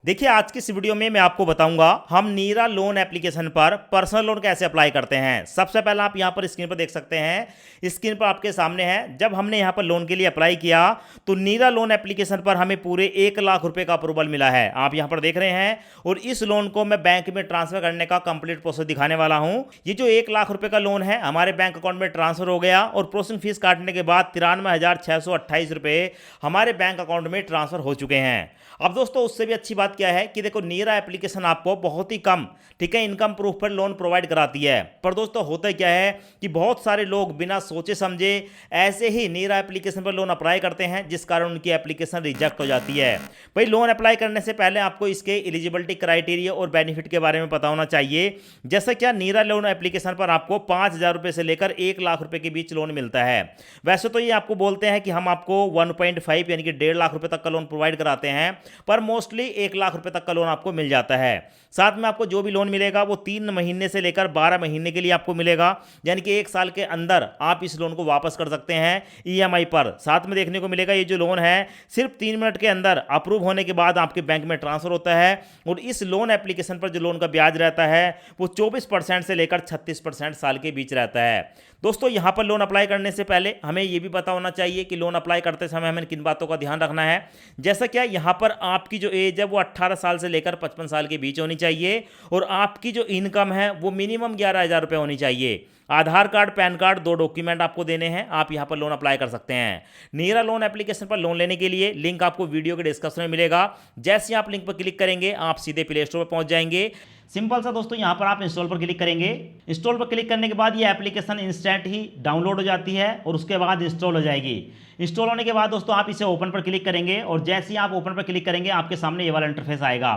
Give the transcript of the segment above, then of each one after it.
देखिए आज की इस वीडियो में मैं आपको बताऊंगा हम नीरा लोन एप्लीकेशन पर पर्सनल लोन कैसे अप्लाई करते हैं। सबसे पहला आप यहां पर स्क्रीन पर देख सकते हैं, स्क्रीन पर आपके सामने है। जब हमने यहां पर लोन के लिए अप्लाई किया तो नीरा लोन एप्लीकेशन पर हमें पूरे 1 लाख रुपए का अप्रूवल मिला है, आप यहां पर देख रहे हैं। और इस लोन को मैं बैंक में ट्रांसफर करने का कंप्लीट प्रोसेस दिखाने वाला हूं। ये जो 1 लाख रुपए का लोन है हमारे बैंक अकाउंट में ट्रांसफर हो गया और प्रोसेसिंग फीस काटने के बाद 93,628 रुपए हमारे बैंक अकाउंट में ट्रांसफर हो चुके हैं। अब दोस्तों उससे भी अच्छी बात क्या है कि देखो नीरा एप्लीकेशन आपको बहुत ही कम, ठीक है, इनकम प्रूफ पर लोन प्रोवाइड कराती है। पर दोस्तों होता क्या है कि बहुत सारे लोग बिना सोचे समझे ऐसे ही नीरा एप्लीकेशन पर लोन अप्लाई करते हैं, जिस कारण उनकी एप्लीकेशन रिजेक्ट हो जाती है। भाई लोन अप्लाई करने से पहले आपको इसके एलिजिबिलिटी क्राइटेरिया और बेनिफिट के बारे में पता होना चाहिए। जैसे क्या नीरा लोन एप्लीकेशन पर आपको 5,000 रुपये से लेकर 1 लाख रुपए के बीच लोन मिलता है। वैसे तो ये आपको बोलते हैं कि हम आपको 1.5 यानी कि 1.5 लाख रुपए तक का लोन प्रोवाइड कराते हैं, पर मोस्टली 1 लाख रुपए तक का लोन आपको मिल जाता है। साथ में आपको जो भी लोन मिलेगा वो 3 महीने से लेकर 12 महीने के लिए आपको मिलेगा, यानी कि 1 साल के अंदर आप इस लोन को वापस कर सकते हैं ईएमआई पर। साथ में देखने को मिलेगा ये जो लोन है सिर्फ 3 मिनट के अंदर अप्रूव होने के बाद आपके बैंक में ट्रांसफर होता है। और इस लोन एप्लीकेशन पर जो लोन का ब्याज रहता है वो 24% से लेकर 36% साल के बीच रहता है। दोस्तों यहाँ पर लोन अप्लाई करने से पहले हमें यह भी पता होना चाहिए कि लोन अप्लाई करते समय हमें किन बातों का ध्यान रखना है। जैसा क्या यहाँ पर आपकी जो एज है वो 18 साल से लेकर 55 साल के बीच होनी चाहिए और आपकी जो इनकम है वो मिनिमम 11,000 रुपये होनी चाहिए। आधार कार्ड, पैन कार्ड, 2 डॉक्यूमेंट आपको देने हैं, आप यहां पर लोन अप्लाई कर सकते हैं। नीरा लोन एप्लीकेशन पर लोन लेने के लिए लिंक आपको वीडियो के डिस्क्रिप्शन में मिलेगा। जैसे आप लिंक पर क्लिक करेंगे आप सीधे प्ले स्टोर पर पहुंच जाएंगे। सिंपल सा दोस्तों यहां पर आप इंस्टॉल पर क्लिक करेंगे। इंस्टॉल पर क्लिक करने के बाद ये एप्लीकेशन इंस्टेंट ही डाउनलोड हो जाती है और उसके बाद इंस्टॉल हो जाएगी। इंस्टॉल होने के बाद दोस्तों आप इसे ओपन पर क्लिक करेंगे और जैसे ही आप ओपन पर क्लिक करेंगे आपके सामने ये वाला इंटरफेस आएगा।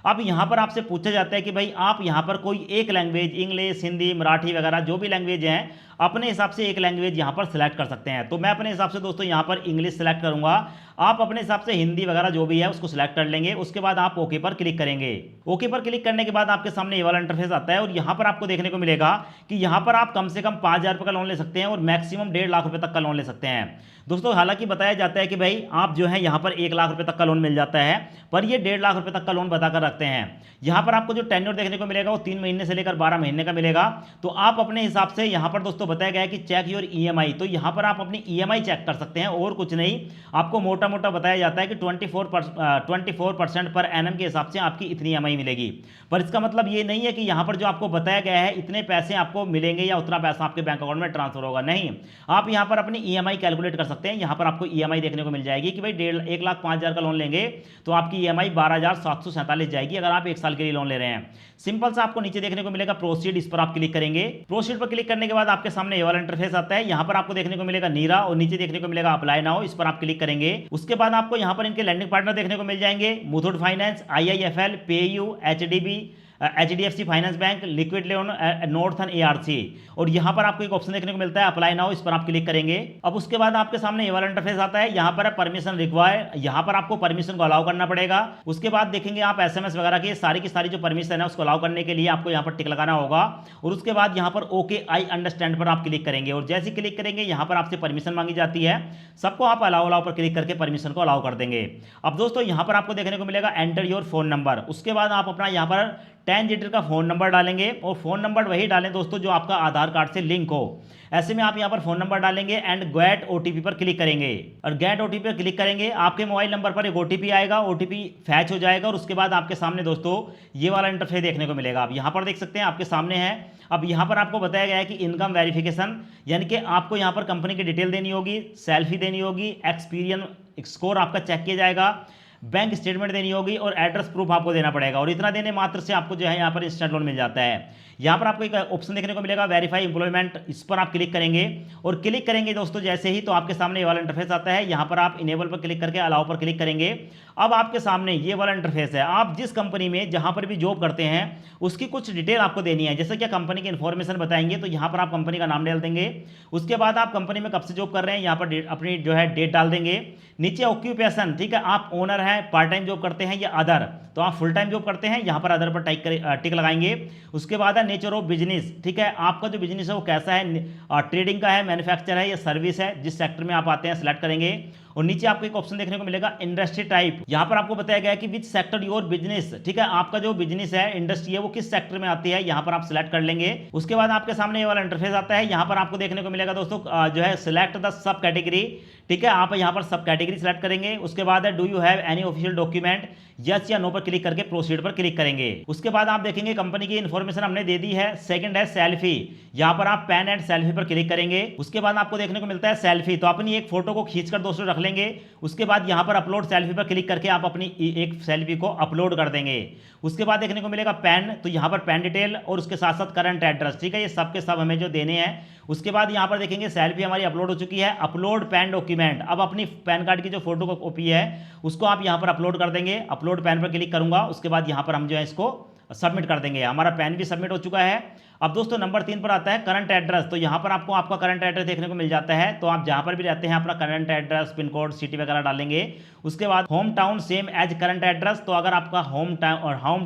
अब यहाँ पर आपसे पूछा जाता है कि भाई आप यहाँ पर कोई एक लैंग्वेज, इंग्लिश, हिंदी, मराठी वगैरह जो भी लैंग्वेज हैं अपने हिसाब से एक लैंग्वेज यहाँ पर सिलेक्ट कर सकते हैं। तो मैं अपने हिसाब से दोस्तों यहाँ पर इंग्लिश सेलेक्ट करूँगा, आप अपने हिसाब से हिंदी वगैरह जो भी है उसको सिलेक्ट कर लेंगे। उसके बाद आप ओके पर क्लिक करेंगे। ओके पर क्लिक करने के बाद आपके सामने ये वाला इंटरफेस आता है और यहाँ पर आपको देखने को मिलेगा कि यहाँ पर आप कम से कम 5,000 रुपये का लोन ले सकते हैं और मैक्सिमम 1.5 लाख रुपये तक का लोन ले सकते हैं। दोस्तों हालांकि बताया जाता है कि भाई आप जो है यहाँ पर 1 लाख रुपये तक का लोन मिल जाता है, पर ये 1.5 लाख रुपये तक का लोन बताकर रखते हैं। यहाँ पर आपको जो टेन्योर देखने को मिलेगा वो 3 महीने से लेकर 12 महीने का मिलेगा। तो आप अपने हिसाब से यहाँ पर दोस्तों बताया गया है कि चेक योर ईएमआई, तो यहाँ पर आप अपनी ईएमआई चेक कर सकते हैं और कुछ नहीं। आपको मोटा मोटा बताया जाता है कि 24% पर एनम के हिसाब से आपकी इतनी ईएमआई मिलेगी। पर इसका मतलब ये नहीं है कि यहाँ पर जो आपको बताया गया है इतने पैसे आपको मिलेंगे या उतना पैसा आपके बैंक अकाउंट में ट्रांसफर होगा, नहीं। आप यहाँ पर अपनी ईएमआई कैलकुलेट कर सकते हैं। यहाँ पर आपको ईएमआई देखने को मिल जाएगी कि भाई 1,05,000 का लोन लेंगे तो आपकी ईएमआई 12,747 जाएगी अगर आप 1 साल के लिए लोन ले रहे हैं। सिंपल सा आपको नीचे देखने को मिलेगा प्रोसीड, इस पर आप क्लिक करेंगे। प्रोसीड पर क्लिक करने के बाद आपके सामने ये वाला इंटरफेस आता है। यहाँ पर आपको देखने को मिलेगा नीरा और नीचे देखने को मिलेगा अप्लाई नाउ, इस पर आप क्लिक करेंगे। उसके बाद आपको यहाँ पर इनके लैंडिंग पार्टनर देखने को मिल जाएंगे, Muthoot finance, IIFL, PayU, HDB, HDFC finance bank, liquid loan, northern ARC. और यहाँ पर आपको एक ऑप्शन देखने को मिलता है अप्लाई नाउ, इस पर आप क्लिक करेंगे। अब उसके बाद आपके सामने ये वाला इंटरफेस आता है। यहाँ पर परमिशन रिक्वायर, यहाँ पर आपको परमिशन को अलाउ करना पड़ेगा। उसके बाद देखेंगे आप एसएमएस वगैरह की सारी जो परमिशन है उसको अलाउ करने के लिए आपको यहाँ पर टिक लगाना होगा। और उसके बाद यहाँ पर ओके आई अंडरस्टैंड पर आप क्लिक करेंगे और जैसे क्लिक करेंगे यहाँ पर आपसे परमिशन मांगी जाती है। सबको आप अलाउ पर क्लिक करके परमिशन को अलाउ कर देंगे। अब दोस्तों यहाँ पर आपको देखने को मिलेगा एंटर योर फोन नंबर। उसके बाद आप अपना यहाँ पर 10 डिजिट का फोन नंबर डालेंगे और फोन नंबर वही डालें दोस्तों जो आपका आधार कार्ड से लिंक हो। ऐसे में आप यहां पर फोन नंबर डालेंगे एंड गेट ओटीपी पर क्लिक करेंगे और गेट ओटीपी पर क्लिक करेंगे आपके मोबाइल नंबर पर एक ओटीपी आएगा, ओटीपी फैच हो जाएगा और उसके बाद आपके सामने दोस्तों ये वाला इंटरफेस देखने को मिलेगा। आप यहां पर देख सकते हैं आपके सामने है। अब यहां पर आपको बताया गया है कि इनकम वेरिफिकेशन, यानी कि आपको यहां पर कंपनी की डिटेल देनी होगी, सेल्फी देनी होगी, एक्सपीरियंस स्कोर आपका चेक किया जाएगा, बैंक स्टेटमेंट देनी होगी और एड्रेस प्रूफ आपको देना पड़ेगा। और इतना देने मात्र से आपको जो है यहाँ पर इंस्टेंट लोन मिल जाता है। यहाँ पर आपको एक ऑप्शन देखने को मिलेगा वेरीफाई एम्प्लॉयमेंट, इस पर आप क्लिक करेंगे और क्लिक करेंगे दोस्तों जैसे ही तो आपके सामने ये वाला इंटरफेस आता है। यहाँ पर आप इनेबल पर क्लिक करके अलाउ पर क्लिक करेंगे। अब आपके सामने ये वाला इंटरफेस है। आप जिस कंपनी में जहाँ पर भी जॉब करते हैं उसकी कुछ डिटेल आपको देनी है, जैसे कि कंपनी की इन्फॉर्मेशन बताएंगे तो यहाँ पर आप कंपनी का नाम डाल देंगे। उसके बाद आप कंपनी में कब से जॉब कर रहे हैं यहाँ पर अपनी जो है डेट डाल देंगे। नीचे ऑक्यूपेशन, ठीक है, आप ओनर हैं, है पार्ट टाइम जॉब करते हैं या अदर, तो आप फुल टाइम जॉब करते हैं, यहाँ पर अदर पर टिक लगाएंगे। उसके बाद है नेचर ऑफ बिजनेस, ठीक है, आपका जो बिजनेस है वो कैसा है, ट्रेडिंग का है, मैन्युफैक्चर है या सर्विस है, जिस सेक्टर में आप आते हैं सिलेक्ट करेंगे। और नीचे आपको एक ऑप्शन देखने को मिलेगा इंडस्ट्री टाइप, यहाँ पर आपको बताया गया है कि विच सेक्टर योर बिजनेस, ठीक है, आपका जो बिजनेस है, इंडस्ट्री है, वो किस सेक्टर में आती है, यहाँ पर आप सिलेक्ट कर लेंगे। उसके बाद आपके सामने ये वाला इंटरफेस आता है, यहाँ पर आपको देखने को मिलेगा दोस्तों जो है सिलेक्ट द सब कैटेगरी, ठीक है, आप यहाँ पर सब कैटेगरी सिलेक्ट करेंगे। उसके बाद है do you have any official document, yes या नो पर क्लिक करके प्रोसीड पर क्लिक करेंगे। उसके बाद आप देखेंगे कंपनी की इंफॉर्मेशन हमने दे दी है। सेकंड है सेल्फी, यहाँ पर आप पेन एंड सेल्फी पर क्लिक करेंगे। उसके बाद आपको देखने को मिलता है सेल्फी, तो अपनी एक फोटो को खींचकर दोस्तों रख लेंगे। उसके बाद यहाँ पर अपलोड सेल्फी पर क्लिक करके आप अपनी एक सेल्फी को अपलोड कर देंगे। उसके बाद देखने को मिलेगा पैन, तो यहाँ पर पैन डिटेल और उसके साथ साथ करंट एड्रेस, ठीक है, ये सब के सब हमें जो देने हैं। उसके बाद यहाँ पर देखेंगे सेल्फी हमारी अपलोड हो चुकी है। अपलोड पैन डॉक्यूमेंट, अब अपनी पैन कार्ड की जो फोटो का कॉपी है उसको आप यहाँ पर अपलोड कर देंगे। अपलोड पैन पर क्लिक करूंगा, उसके बाद यहाँ पर हम जो है इसको सबमिट कर देंगे। हमारा पैन भी सबमिट हो चुका है। अब दोस्तों नंबर 3 पर आता है करंट एड्रेस, तो यहाँ पर आपको आपका करंट एड्रेस देखने को मिल जाता है। तो आप जहाँ पर भी रहते हैं अपना current address, pin code, city वगैरह डालेंगे। उसके बाद home town same as current address, तो अगर आपका होम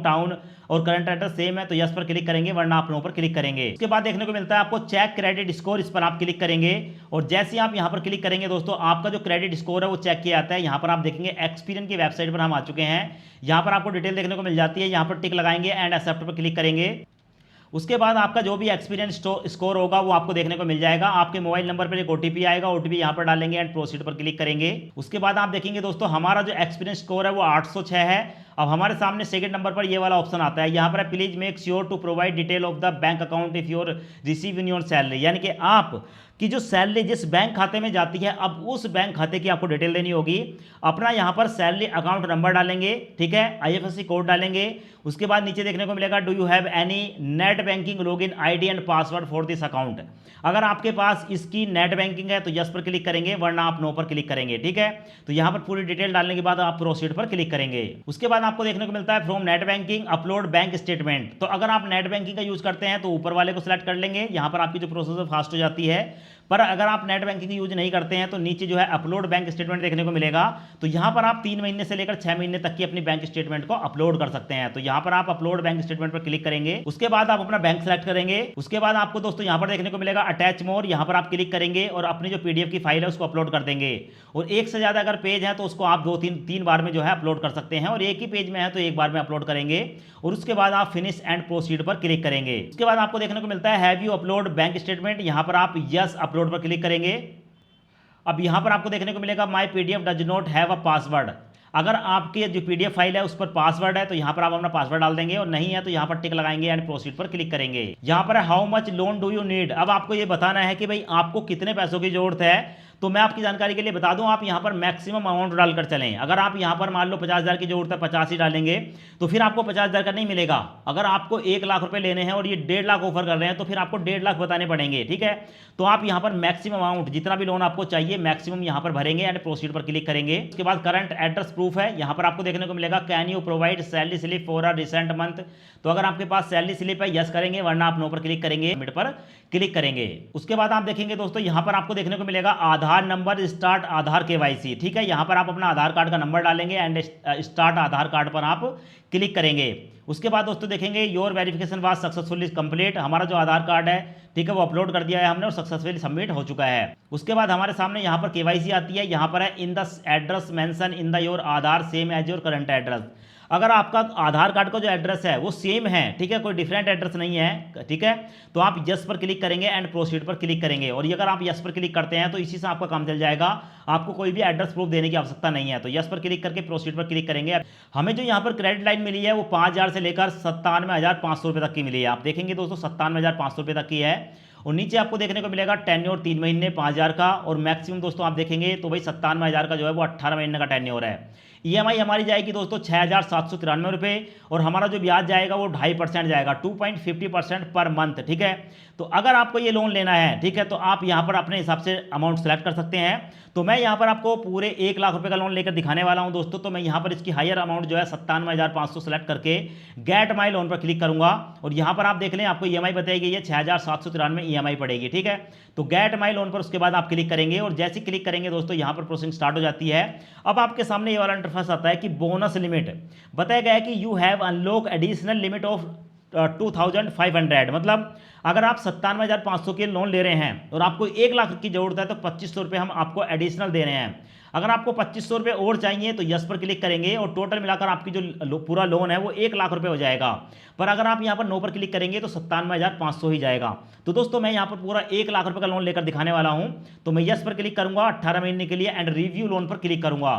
टाउन और करंट एड्रेस सेम है तो यस पर क्लिक करेंगे, वरना आप नो पर क्लिक करेंगे। उसके बाद देखने को मिलता है आपको चेक क्रेडिट स्कोर, इस पर आप क्लिक करेंगे और जैसे ही आप यहाँ पर क्लिक करेंगे दोस्तों आपका जो क्रेडिट स्कोर है वो चेक किया जाता है। यहाँ पर आप देखेंगे एक्सपीरियन की वेबसाइट पर हम आ चुके हैं। यहाँ पर आपको डिटेल देखने को मिल जाती है, यहाँ पर टिक लगाएंगे एंड एक्सेप्ट पर क्लिक करेंगे। उसके बाद आपका जो भी एक्सपीरियंस स्कोर होगा वो आपको देखने को मिल जाएगा। आपके मोबाइल नंबर पर एक ओटीपी आएगा, ओटीपी यहाँ पर डालेंगे एंड प्रोसीड पर क्लिक करेंगे। उसके बाद आप देखेंगे दोस्तों हमारा जो एक्सपीरियंस स्कोर है वो 806 है। अब हमारे सामने सेकंड नंबर पर ये वाला ऑप्शन आता है, यहाँ पर please make sure to provide detail of the bank account if you're receive in your salary, यानी कि आप कि जो सैलरी जिस बैंक खाते में जाती है, अब उस बैंक खाते की आपको डिटेल देनी होगी। अपना यहाँ पर सैलरी अकाउंट नंबर डालेंगे, ठीक है, आईएफएससी कोड डालेंगे। उसके बाद नीचे देखने को मिलेगा do you have any net banking login ID and password for this account, अगर आपके पास इसकी नेट बैंकिंग है तो यस पर क्लिक करेंगे, वरना आप नो पर क्लिक करेंगे, ठीक है। तो यहाँ पर पूरी डिटेल डालने के बाद आप प्रोसीड पर क्लिक करेंगे। उसके बाद आपको देखने को मिलता है from net banking upload bank statement, तो अगर आप नेट बैंकिंग का यूज करते हैं तो ऊपर वाले को सिलेक्ट कर लेंगे, यहाँ पर आपकी जो प्रोसेस फास्ट हो जाती है। पर अगर आप नेट बैंकिंग यूज नहीं करते हैं तो नीचे जो है अपलोड बैंक स्टेटमेंट देखने को मिलेगा, तो यहाँ पर आप 3 महीने से लेकर 6 महीने तक की अपनी बैंक स्टेटमेंट को अपलोड कर सकते हैं। तो यहाँ पर आप अपलोड बैंक स्टेटमेंट पर क्लिक करेंगे। उसके बाद आप अपना बैंक सेलेक्ट करेंगे। उसके बाद आपको दोस्तों यहाँ पर देखने को मिलेगा अटैच मोर, यहाँ पर आप क्लिक करेंगे और अपनी जो पीडीएफ की फाइल है उसको अपलोड कर देंगे। और एक से ज्यादा अगर पेज है तो उसको आप 2-3 बार में जो है अपलोड कर सकते हैं, और एक ही पेज में है तो एक बार में अपलोड करेंगे। और उसके बाद आप फिनिश एंड प्रोसीड पर क्लिक करेंगे। उसके बाद आपको देखने को मिलता है have you upload bank statement, यहाँ पर आप यस अपलोड पर क्लिक करेंगे। अब यहां पर आपको देखने को मिलेगा my PDF does not have a password, अगर आपकी जो पीडीएफ फाइल है उस पर पासवर्ड है तो यहां पर आप अपना पासवर्ड डाल देंगे, और नहीं है तो यहां पर टिक लगाएंगे एंड प्रोसीड पर क्लिक करेंगे। यहां पर how much loan do you need, अब आपको ये बताना है कि भाई आपको कितने पैसों की जरूरत है। तो मैं आपकी जानकारी के लिए बता दूं, आप यहां पर मैक्सिमम अमाउंट डालकर चलें। अगर आप यहां पर मान लो 50,000 की जरूरत है, 50 ही डालेंगे तो फिर आपको 50,000 का नहीं मिलेगा। अगर आपको 1 लाख रुपए लेने हैं और ये 1.5 लाख ऑफर कर रहे हैं तो फिर आपको 1.5 लाख बताने पड़ेंगे, ठीक है। तो आप यहां पर मैक्सिमम अमाउंट जितना भी लोन आपको चाहिए मैक्सिमम यहां पर भरेंगे एंड प्रोसीड पर क्लिक करेंगे। उसके बाद करंट एड्रेस प्रूफ है, यहां पर आपको देखने को मिलेगा can you provide salary slip for a recent month, तो अगर आपके पास सैलरी स्लिप है यस करेंगे, वरना आप नो पर क्लिक करेंगे, सबमिट पर क्लिक करेंगे। उसके बाद आप देखेंगे दोस्तों यहां पर आपको देखने को मिलेगा आधार नंबर स्टार्ट आधार केवाईसी, ठीक है। यहां पर आप अपना आधार कार्ड का नंबर डालेंगे एंड स्टार्ट आधार कार्ड पर आप क्लिक करेंगे। उसके बाद दोस्तों देखेंगे your verification was successfully complete, हमारा जो आधार कार्ड है, ठीक है, वो अपलोड कर दिया है हमने और सक्सेसफुली सबमिट हो चुका है। उसके बाद हमारे सामने यहाँ पर केवाईसी आती है, यहाँ पर है in the address mention in the your Aadhaar same as your current address, अगर आपका आधार कार्ड का जो एड्रेस है वो सेम है, ठीक है, कोई डिफरेंट एड्रेस नहीं है, ठीक है, तो आप यस पर क्लिक करेंगे एंड प्रोसीड पर क्लिक करेंगे। और अगर आप यस पर क्लिक करते हैं तो इसी से आपका काम चल जाएगा, आपको कोई भी एड्रेस प्रूफ देने की आवश्यकता नहीं है। तो यस पर क्लिक करके प्रोसीड पर क्लिक करेंगे। हमें जो यहाँ पर क्रेडिट लाइन मिली है वो 5,000 से लेकर 97,500 रुपये तक की मिली है। आप देखेंगे दोस्तों 97,500 रुपये तक की है। और नीचे आपको देखने को मिलेगा टेन्योर 3 महीने 5,000 का, और मैक्सिमम दोस्तों आप देखेंगे तो भाई 97,000 का जो है वो 18 महीने का टेन्योर है। ईएमआई हमारी जाएगी दोस्तों 6,793 रुपये, और हमारा जो ब्याज जाएगा वो 2.5% जाएगा, 2.50% पर मंथ, ठीक है। तो अगर आपको ये लोन लेना है, ठीक है, तो आप यहाँ पर अपने हिसाब से अमाउंट सेलेक्ट कर सकते हैं। तो मैं यहाँ पर आपको पूरे 1 लाख रुपए का लोन लेकर दिखाने वाला हूँ दोस्तों। तो मैं यहाँ पर इसकी हायर अमाउंट जो है 97,500 सेलेक्ट करके गेट माई लोन पर क्लिक करूंगा, और यहाँ पर आप देख लें आपको ईएमआई बताई गई है 6,793 ईएमआई पड़ेगी, ठीक है। तो गेट माई लोन पर उसके बाद आप क्लिक करेंगे, और जैसे क्लिक करेंगे दोस्तों यहाँ पर प्रोसेसिंग स्टार्ट हो जाती है। अब आपके सामने ये वाला इंटरफेस आता है कि बोनस लिमिट बताया गया है कि you have unlock additional limit of 2500, मतलब अगर आप 97,500 के लोन ले रहे हैं और आपको 1 लाख की जरूरत है तो 2500 रुपये हम आपको एडिशनल दे रहे हैं। अगर आपको 2500 रुपये और चाहिए तो यस पर क्लिक करेंगे और टोटल मिलाकर आपकी जो पूरा लोन है वो 1 लाख रुपये हो जाएगा। पर अगर आप यहाँ पर नो पर क्लिक करेंगे तो 97,500 ही जाएगा। तो दोस्तों मैं यहाँ पर पूरा 1 लाख रुपये का लोन लेकर दिखाने वाला हूँ। तो मैं यस पर क्लिक करूँगा 18 महीने के लिए एंड रिव्यू लोन पर क्लिक करूँगा।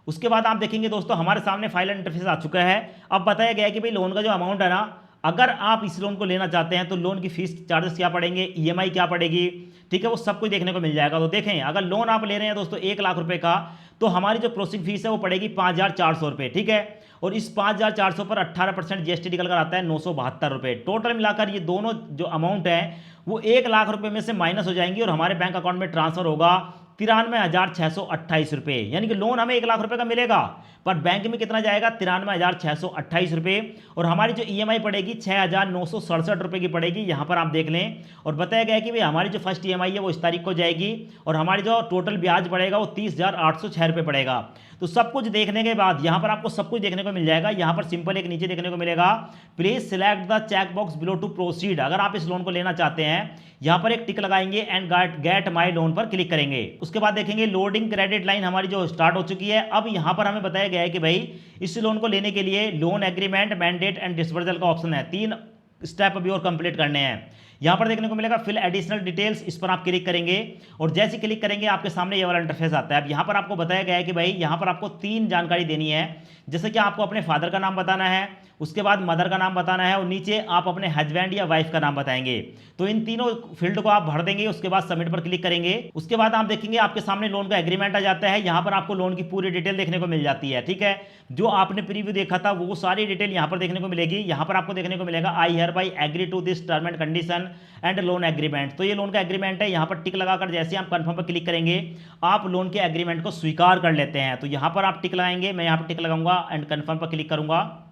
उसके बाद आप देखेंगे दोस्तों हमारे सामने फाइनल इंटरफेस आ चुका है। अब बताया गया है कि भाई लोन का जो अमाउंट है ना, अगर आप इस लोन को लेना चाहते हैं तो लोन की फीस चार्जेस क्या पड़ेंगे, ईएमआई क्या पड़ेगी, ठीक है, वो सब कुछ देखने को मिल जाएगा। तो देखें अगर लोन आप ले रहे हैं दोस्तों 1 लाख रुपए का, तो हमारी जो प्रोसेसिंग फीस है वो पड़ेगी 5,400 रुपये, ठीक है। और इस 5,400 पर 18% जीएसटी निकल कर आता है 972 रुपये। टोटल मिलाकर ये दोनों जो अमाउंट है वो 1 लाख रुपये में से माइनस हो जाएंगी और हमारे बैंक अकाउंट में ट्रांसफर होगा 93,628 रुपये। यानी कि लोन हमें 1 लाख रुपये का मिलेगा पर बैंक में कितना जाएगा, 93,628 रुपये। और हमारी जो ईएमआई पड़ेगी 6,967 रुपये की पड़ेगी, यहाँ पर आप देख लें। और बताया गया है कि भाई हमारी जो फर्स्ट ईएमआई है वो इस तारीख को जाएगी और हमारी जो टोटल ब्याज पड़ेगा वो 30,806 रुपये पड़ेगा। तो सब कुछ देखने के बाद यहाँ पर आपको सब कुछ देखने को मिल जाएगा। यहाँ पर सिंपल एक नीचे देखने को मिलेगा, please select the check box below to proceed. अगर आप इस लोन को लेना चाहते हैं यहाँ पर एक टिक लगाएंगे एंड गेट माई लोन पर क्लिक करेंगे। उसके बाद देखेंगे लोडिंग क्रेडिट लाइन हमारी जो स्टार्ट हो चुकी है। अब यहाँ पर हमें बताया गया है कि भाई इस लोन को लेने के लिए loan agreement, mandate and disbursal का ऑप्शन है। 3 स्टेप अभी और कंप्लीट करने हैं। यहाँ पर देखने को मिलेगा फिल एडिशनल डिटेल्स, इस पर आप क्लिक करेंगे और जैसे क्लिक करेंगे आपके सामने ये वाला इंटरफेस आता है। अब यहाँ पर आपको बताया गया है कि भाई यहाँ पर आपको 3 जानकारी देनी है, जैसे कि आपको अपने फादर का नाम बताना है, उसके बाद मदर का नाम बताना है और नीचे आप अपने हस्बैंड या वाइफ का नाम बताएंगे। तो इन तीनों फील्ड को आप भर देंगे, उसके बाद सबमिट पर क्लिक करेंगे। उसके बाद आप देखेंगे आपके सामने लोन का एग्रीमेंट आ जाता है। यहाँ पर आपको लोन की पूरी डिटेल देखने को मिल जाती है, ठीक है। जो आपने प्रीव्यू देखा था वो सारी डिटेल यहाँ पर देखने को मिलेगी। यहाँ पर आपको देखने को मिलेगा I hereby agree to this term and condition and loan agreement. तो ये लोन का एग्रीमेंट है। यहाँ पर टिक लगाकर जैसे आप कंफर्म पर क्लिक करेंगे आप लोन के एग्रीमेंट को स्वीकार कर लेते हैं। तो यहाँ पर आप टिक लगाएंगे, मैं यहाँ पर टिक लगाऊंगा एंड कंफर्म पर क्लिक करूंगा।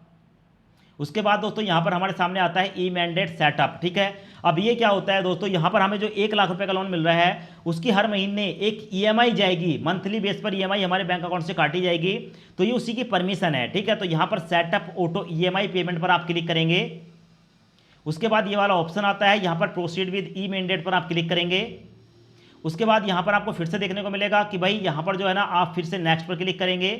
उसके बाद दोस्तों यहाँ पर हमारे सामने आता है ई मैंडेट सेटअप, ठीक है। अब ये क्या होता है दोस्तों, यहाँ पर हमें जो 1 लाख रुपए का लोन मिल रहा है उसकी हर महीने एक ईएमआई जाएगी, मंथली बेस पर ईएमआई हमारे बैंक अकाउंट से काटी जाएगी। तो ये उसी की परमिशन है, ठीक है। तो यहाँ पर सेटअप ऑटो ईएमआई पेमेंट पर आप क्लिक करेंगे। उसके बाद ये वाला ऑप्शन आता है, यहाँ पर प्रोसीड विद ई मैंडेट पर आप क्लिक करेंगे। उसके बाद यहाँ पर आपको फिर से देखने को मिलेगा कि भाई यहाँ पर जो है ना आप फिर से नेक्स्ट पर क्लिक करेंगे।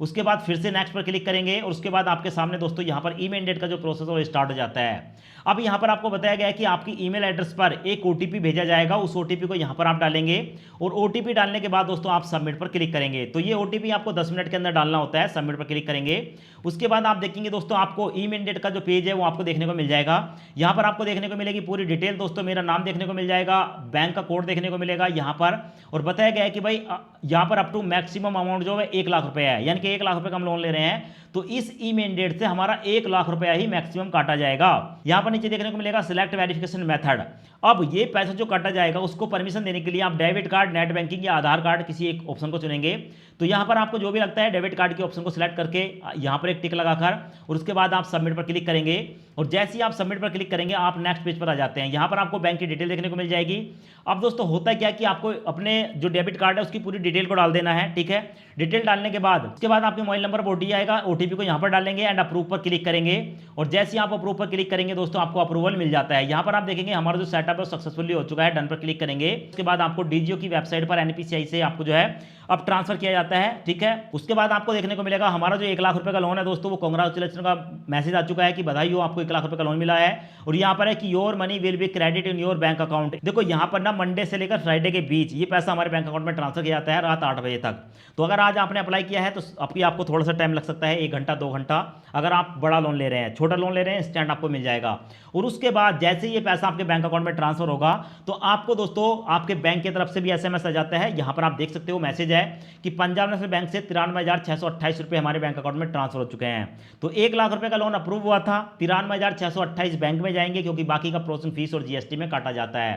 उसके बाद फिर से नेक्स्ट पर क्लिक करेंगे और उसके बाद आपके सामने दोस्तों यहाँ पर ई मैंडेट का जो प्रोसेस है वो स्टार्ट हो जाता है। अब यहाँ पर आपको बताया गया है कि आपकी ईमेल एड्रेस पर एक ओटीपी भेजा जाएगा, उस ओटीपी को यहाँ पर आप डालेंगे और ओटीपी डालने के बाद दोस्तों आप सबमिट पर क्लिक करेंगे। तो ये ओटीपी आपको 10 मिनट के अंदर डालना होता है। सबमिट पर क्लिक करेंगे। उसके बाद आप देखेंगे दोस्तों आपको ई मैंडेट का जो पेज है वो आपको देखने को मिल जाएगा। यहाँ पर आपको देखने को मिलेगी पूरी डिटेल दोस्तों, मेरा नाम देखने को मिल जाएगा, बैंक का कोड देखने को मिलेगा यहाँ पर। और बताया गया है कि भाई यहाँ पर अप टू मैक्सिमम अमाउंट जो है 1 लाख रुपये है, यानी कि 1 लाख रुपये का हम लोन ले रहे हैं तो इस ई मैंडेट से हमारा 1 लाख रुपया ही मैक्सिमम काटा जाएगा। यहाँ पर नीचे देखने को मिलेगा सिलेक्ट वेरिफिकेशन मेथड। अब ये पैसा जो काटा जाएगा उसको परमिशन देने के लिए आप डेबिट कार्ड, नेट बैंकिंग या आधार कार्ड किसी एक ऑप्शन को चुनेंगे। तो यहाँ पर आपको जो भी लगता है डेबिट कार्ड के ऑप्शन को सिलेक्ट करके यहाँ पर एक टिक लगाकर और उसके बाद आप सबमिट पर क्लिक करेंगे। और जैसे ही आप सबमिट पर क्लिक करेंगे आप नेक्स्ट पेज पर आ जाते हैं। यहाँ पर आपको बैंक की डिटेल देखने को मिल जाएगी। अब दोस्तों होता है क्या कि आपको अपने जो डेबिट कार्ड है उसकी पूरी डिटेल को डाल देना है, ठीक है। डिटेल डालने के बाद उसके बाद आपके मोबाइल नंबर पर ओटीपी आएगा, ओटीपी को यहाँ पर डालेंगे एंड अप्रूव पर क्लिक करेंगे। और जैसे ही आप अप्रूव पर क्लिक करेंगे दोस्तों आपको अप्रूवल मिल जाता है। यहाँ पर आप देखेंगे हमारा जो सेटअप है सक्सेसफुली हो चुका है। डन पर क्लिक करेंगे। उसके बाद आपको डीजीओ की वेबसाइट पर एनपीसीआई से आपको जो है अब ट्रांसफर किया जाता है, ठीक है। उसके बाद आपको देखने को मिलेगा हमारा जो 1 लाख रुपए का लोन है दोस्तों वो कांग्रेचुलेशन का मैसेज आ चुका है कि बधाई हो, आपको 1 लाख रुपए का लोन मिला है। और यहाँ पर है कि your money will be credit in your bank account. देखो यहाँ पर ना मंडे से लेकर फ्राइडे के बीच ये पैसा हमारे बैंक अकाउंट में ट्रांसफर किया जाता है रात 8 बजे तक। तो अगर आज आपने अप्लाई किया है तो आपको थोड़ा सा टाइम लग सकता है, 1 घंटा 2 घंटा। अगर आप बड़ा लोन ले रहे हैं, छोटा लोन ले रहे हैं इंस्टेंट आपको मिल जाएगा। और उसके बाद जैसे ही ये पैसा आपके बैंक अकाउंट में ट्रांसफर होगा तो आपको दोस्तों आपके बैंक की तरफ से भी एसएमएस आ जाता है। यहाँ पर आप देख सकते हो मैसेज है कि पंजाब नेशनल बैंक से 93,628 रुपये हमारे बैंक अकाउंट में ट्रांसफर हो चुके हैं। तो 1 लाख रुपए का लोन अप्रूव हुआ था, 93,628 बैंक में जाएंगे क्योंकि बाकी का प्रोसेसिंग फीस और जीएसटी में काटा जाता है।